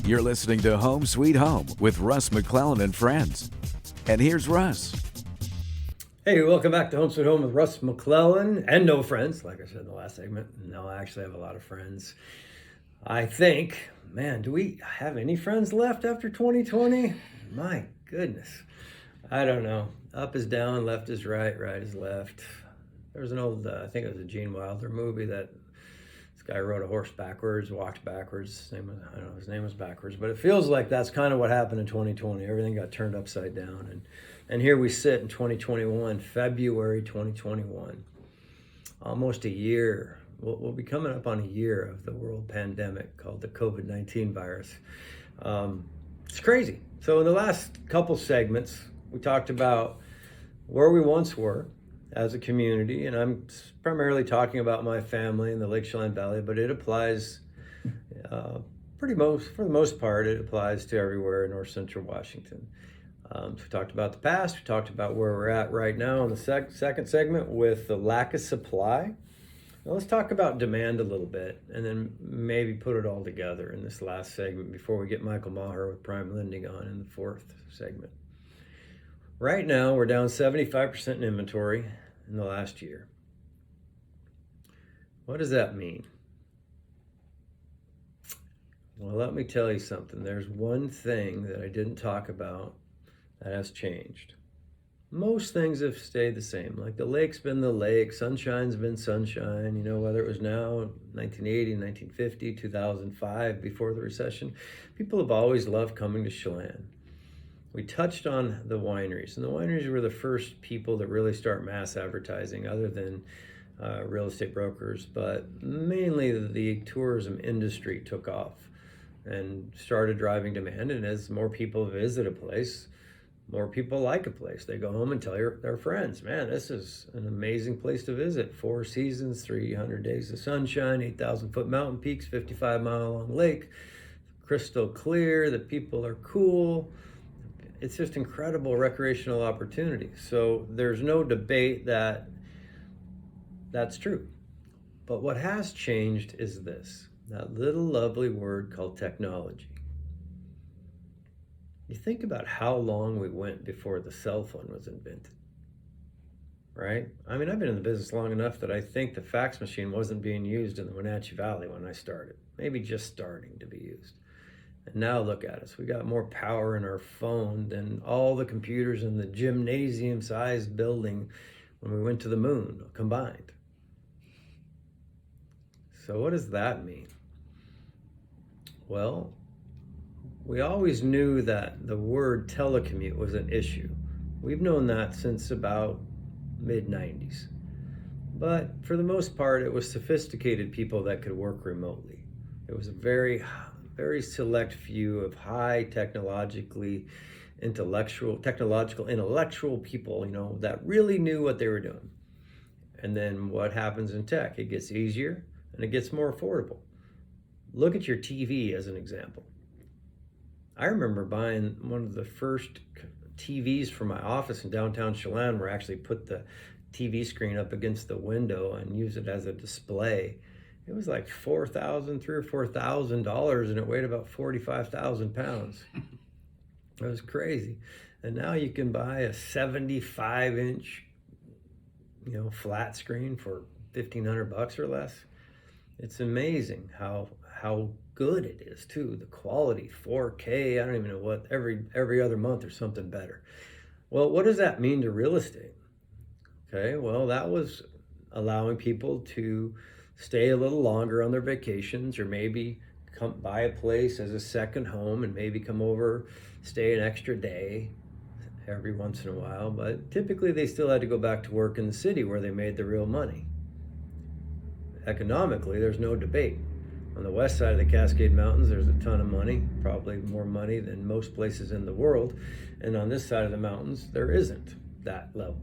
You're listening to Home Sweet Home with Russ, McClellan, and friends. And here's Russ. Hey, welcome back to Home Sweet Home with Russ, McClellan, and no friends. Like I said in the last segment, no, I actually have a lot of friends. I think, man, do we have any friends left after 2020? My goodness. I don't know. Up is down, left is right, right is left. There was an old, I think it was a Gene Wilder movie that this guy rode a horse backwards, walked backwards. I don't know, his name was backwards, but it feels like that's kind of what happened in 2020. Everything got turned upside down. And here we sit in 2021, February 2021, almost a year. We'll be coming up on a year of the world pandemic called the COVID-19 virus. It's crazy. So in the last couple segments, we talked about where we once were as a community, and I'm primarily talking about my family in the Lake Chelan Valley, but it applies for the most part, it applies to everywhere in North Central Washington. So we talked about the past, we talked about where we're at right now in the second segment with the lack of supply. Now let's talk about demand a little bit and then maybe put it all together in this last segment before we get Michael Maher with Prime Lending on in the fourth segment. Right now, we're down 75% in inventory in the last year. What does that mean? Well, let me tell you something. There's one thing that I didn't talk about that has changed. Most things have stayed the same. Like the lake's been the lake, sunshine's been sunshine, whether it was now, 1980, 1950, 2005, before the recession. People have always loved coming to Chelan. We touched on the wineries, and the wineries were the first people that really start mass advertising other than real estate brokers, but mainly the tourism industry took off and started driving demand. And as more people visit a place, more people like a place. They go home and tell their friends, man, this is an amazing place to visit. 4 seasons, 300 days of sunshine, 8,000-foot mountain peaks, 55-mile-long lake, crystal clear, the people are cool. It's just incredible recreational opportunity. So there's no debate that that's true. But what has changed is this, that little lovely word called technology. You think about how long we went before the cell phone was invented, right? I mean, I've been in the business long enough that I think the fax machine wasn't being used in the Wenatchee Valley when I started, maybe just starting to be used. And now look at us. We got more power in our phone than all the computers in the gymnasium-sized building when we went to the moon combined. So what does that mean? Well, we always knew that the word telecommute was an issue. We've known that since about mid-90s. But for the most part, it was sophisticated people that could work remotely. It was a very select few of high technological, intellectual people, that really knew what they were doing. And then what happens in tech? It gets easier and it gets more affordable. Look at your TV as an example. I remember buying one of the first TVs for my office in downtown Chelan, where I actually put the TV screen up against the window and use it as a display. It was like $3,000 or $4,000, and it weighed about 45,000 pounds. It was crazy. And now you can buy a 75-inch, flat screen for $1,500 or less. It's amazing how good it is too. The quality, 4K. I don't even know what. Every other month or something better. Well, what does that mean to real estate? Okay, well, that was allowing people to stay a little longer on their vacations, or maybe come buy a place as a second home and maybe come over, stay an extra day every once in a while. But typically they still had to go back to work in the city where they made the real money. Economically, there's no debate. On the west side of the Cascade Mountains, there's a ton of money, probably more money than most places in the world. And on this side of the mountains, there isn't that level.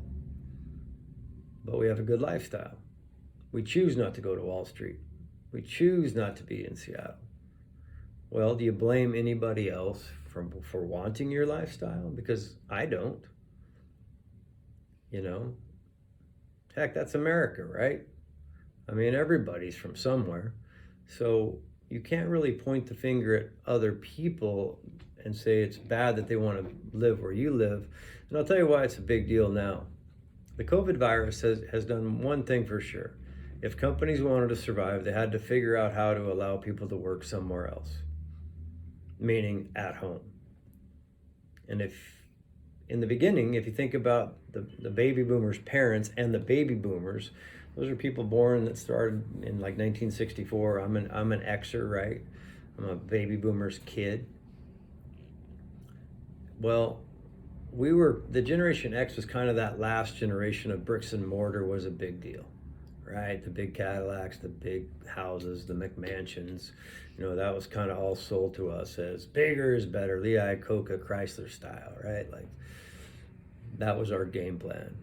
But we have a good lifestyle. We choose not to go to Wall Street. We choose not to be in Seattle. Well, do you blame anybody else for wanting your lifestyle? Because I don't. Heck, that's America, right? I mean, everybody's from somewhere. So you can't really point the finger at other people and say it's bad that they want to live where you live. And I'll tell you why it's a big deal now. The COVID virus has done one thing for sure. If companies wanted to survive, they had to figure out how to allow people to work somewhere else, meaning at home. And if in the beginning, if you think about the baby boomers' parents and the baby boomers, those are people born that started in like 1964. I'm an Xer, right? I'm a baby boomer's kid. Well, the Generation X was kind of that last generation of bricks and mortar was a big deal, right? The big Cadillacs, the big houses, the McMansions, that was kind of all sold to us as bigger is better, Lee Iacocca, Chrysler style, right? Like that was our game plan.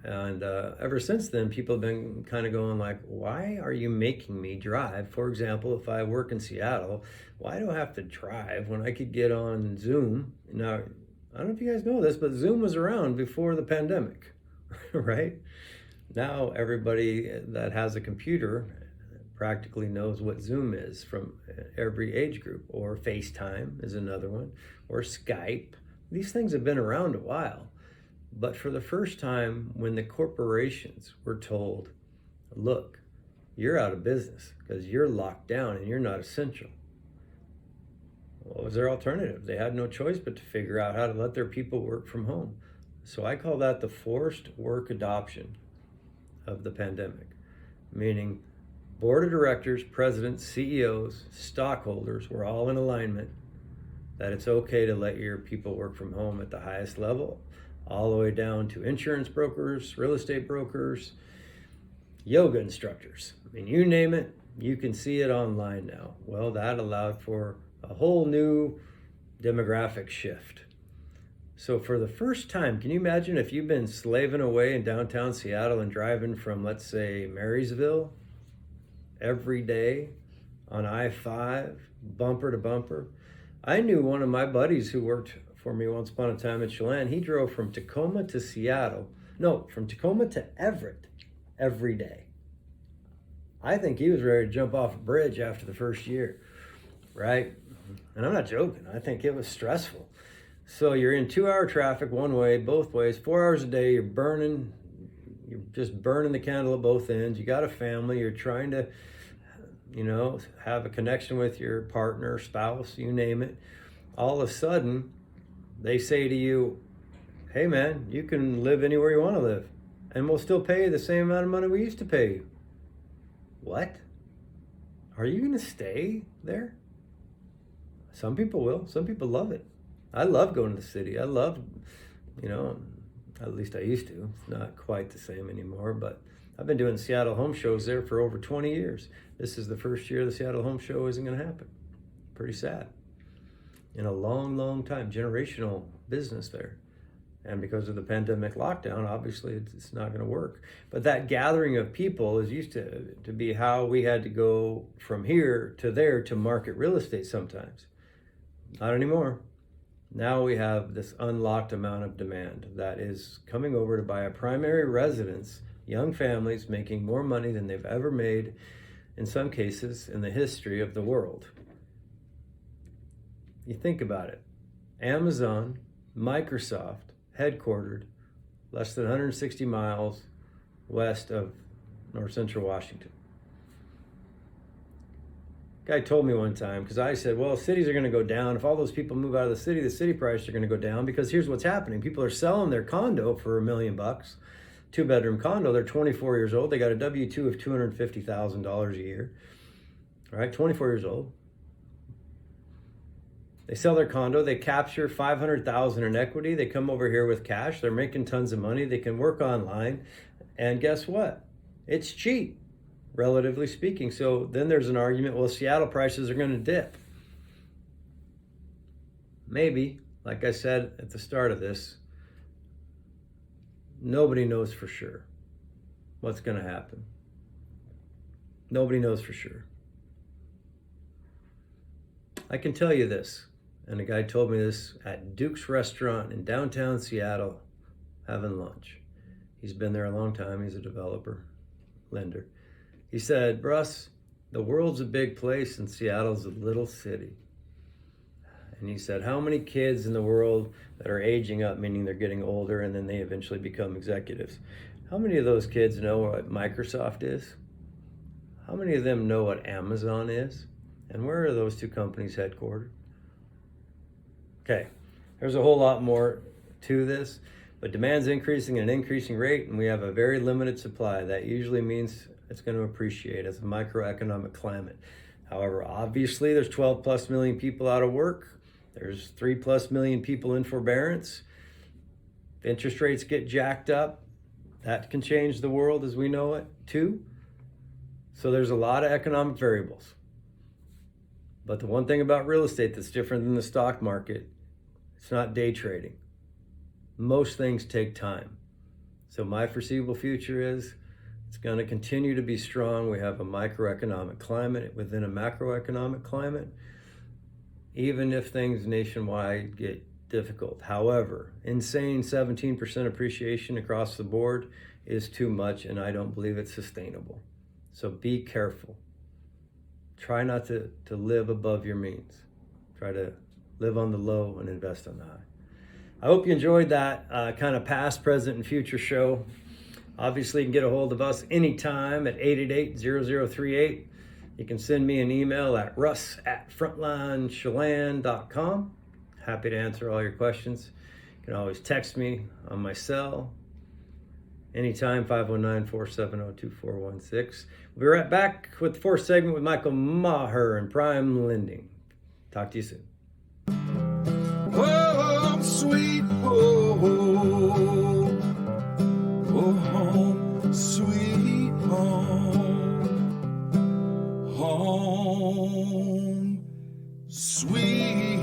And ever since then, people have been kind of going like, why are you making me drive? For example, if I work in Seattle, why do I have to drive when I could get on Zoom? Now, I don't know if you guys know this, but Zoom was around before the pandemic, right? Now everybody that has a computer practically knows what Zoom is from every age group, or FaceTime is another one, or Skype. These things have been around a while. But for the first time, when the corporations were told, look, you're out of business because you're locked down and you're not essential. What was their alternative? They had no choice but to figure out how to let their people work from home. So I call that the forced work adoption of the pandemic, meaning board of directors, presidents, CEOs, stockholders were all in alignment that it's okay to let your people work from home at the highest level, all the way down to insurance brokers, real estate brokers, yoga instructors. I mean, you name it, you can see it online now. Well, that allowed for a whole new demographic shift. So for the first time, can you imagine if you've been slaving away in downtown Seattle and driving from, let's say, Marysville every day on I-5, bumper to bumper? I knew one of my buddies who worked for me once upon a time in Chelan. He drove from Tacoma to from Tacoma to Everett every day. I think he was ready to jump off a bridge after the first year, right? And I'm not joking. I think it was stressful. So you're in 2-hour traffic one way, both ways, 4 hours a day. You're just burning the candle at both ends. You got a family. You're trying to, have a connection with your partner, spouse, you name it. All of a sudden, they say to you, hey man, you can live anywhere you want to live and we'll still pay you the same amount of money we used to pay you. What? Are you going to stay there? Some people will. Some people love it. I love going to the city. I love, at least I used to. It's not quite the same anymore, but I've been doing Seattle home shows there for over 20 years. This is the first year the Seattle home show isn't going to happen. Pretty sad. In a long, long time, generational business there. And because of the pandemic lockdown, obviously it's not going to work. But that gathering of people is used to be how we had to go from here to there to market real estate sometimes. Not anymore. Now we have this unlocked amount of demand that is coming over to buy a primary residence, young families making more money than they've ever made, in some cases, in the history of the world. You think about it. Amazon, Microsoft, headquartered less than 160 miles west of North Central Washington. Guy told me one time, because I said, well, cities are going to go down. If all those people move out of the city prices are going to go down, because here's what's happening. People are selling their condo for $1 million, 2-bedroom condo. They're 24 years old. They got a W-2 of $250,000 a year. All right, 24 years old. They sell their condo, they capture $500,000 in equity, they come over here with cash, they're making tons of money, they can work online, and guess what? It's cheap, relatively speaking. So then there's an argument, well, Seattle prices are going to dip. Maybe, like I said at the start of this, nobody knows for sure what's going to happen. Nobody knows for sure. I can tell you this, and a guy told me this at Duke's Restaurant in downtown Seattle, having lunch. He's been there a long time. He's a developer, lender. He said, Russ, The world's a big place and Seattle's a little city. And he said, how many kids in the world that are aging up, meaning they're getting older and then they eventually become executives? How many of those kids know what Microsoft is? How many of them know what Amazon is? And where are those two companies headquartered? Okay, there's a whole lot more to this, but demand's increasing at an increasing rate, and we have a very limited supply. That usually means it's going to appreciate as a microeconomic climate. However, obviously, there's 12 plus million people out of work. There's 3 plus million people in forbearance. If interest rates get jacked up, that can change the world as we know it too. So there's a lot of economic variables. But the one thing about real estate that's different than the stock market, it's not day trading. Most things take time. So my foreseeable future is it's going to continue to be strong. We have a microeconomic climate within a macroeconomic climate, even if things nationwide get difficult. However, insane 17% appreciation across the board is too much, and I don't believe it's sustainable. So be careful. Try not to live above your means. Try to live on the low and invest on the high. I hope you enjoyed that kind of past, present, and future show. Obviously, you can get a hold of us anytime at 888-0038. You can send me an email at russ@frontlinechelan.com. Happy to answer all your questions. You can always text me on my cell anytime, 519-470-2416. We'll be right back with the fourth segment with Michael Maher and Prime Lending. Talk to you soon. Home, sweet home. Oh, home, sweet home. Home, sweet